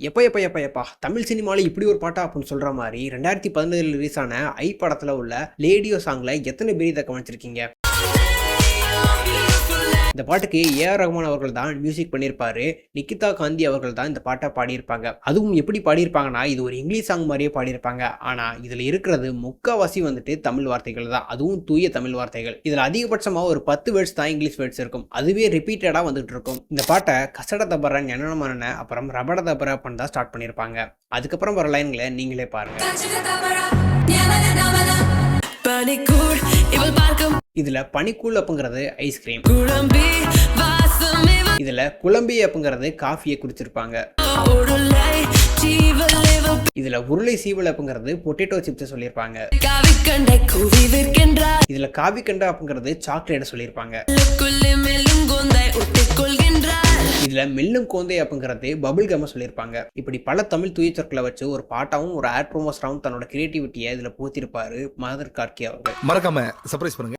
எப்போ எப்போ எப்போ எப்பா தமிழ் சினிமாவில் இப்படி ஒரு பாட்டா அப்படின்னு சொல்கிற மாதிரி 2017 ரிலீஸ் ஆன ஐ படத்தில் உள்ள லேடியோ சாங்கில் எத்தனை பேர் இதை கவனிச்சிருக்கீங்க? இந்த பாட்டுக்கு ஏஆர் ரஹ்மான் அவர்கள் தான் மியூசிக் பண்ணியிருப்பாரு. நிகிதா காந்தி அவர்கள் தான் இந்த பாட்டை பாடியிருப்பாங்க. அதுவும் எப்படி பாடியிருப்பாங்கன்னா, இது ஒரு இங்கிலீஷ் சாங் மாதிரியே பாடியிருப்பாங்க. ஆனால் இதில் இருக்கிறது முக்கால்வாசி வந்துட்டு தமிழ் வார்த்தைகள் தான், அதுவும் தூய தமிழ் வார்த்தைகள். இதில் அதிகபட்சமாக ஒரு 10 வேர்ட்ஸ் தான் இங்கிலீஷ் வேர்ட்ஸ் இருக்கும். அதுவே ரிப்பீட்டடாக வந்துட்டு இருக்கும். இந்த பாட்டை கசட தபர ஞானமான அப்புறம் ரபட தபர அப்படின்னு தான் ஸ்டார்ட் பண்ணியிருப்பாங்க. அதுக்கப்புறம் வர லைன்களை நீங்களே பாருங்க. இதுல பனிக்கூழ் அப்படிங்கிறது ஐஸ்கிரீம், இதுல குழம்பி அப்படிங்கிறது காஃபியை குடிச்சிருப்பாங்க, இதுல உருளை சீவல் அப்படிங்கிறது பொட்டேட்டோ சிப்ஸ் சொல்லியிருப்பாங்க, இதுல காவி கண்டா அப்படிங்கிறது சாக்லேட் சொல்லியிருப்பாங்க, இதுல மெல்லும் கோந்தை அப்படிங்கிறது பபிள் கம் சொல்லியிருப்பாங்க. இப்படி பல தமிழ் தூய சொற்களை வச்சு ஒரு பாட்டாவும் ஒரு ஆட் ப்ரோமோஸராகவும் தன்னோட கிரியேட்டிவிட்டியை இதுல போத்திருப்பாரு மாதர் கார்கே அவர்கள். மறக்காம சர்ப்ரைஸ் பண்ணுங்க.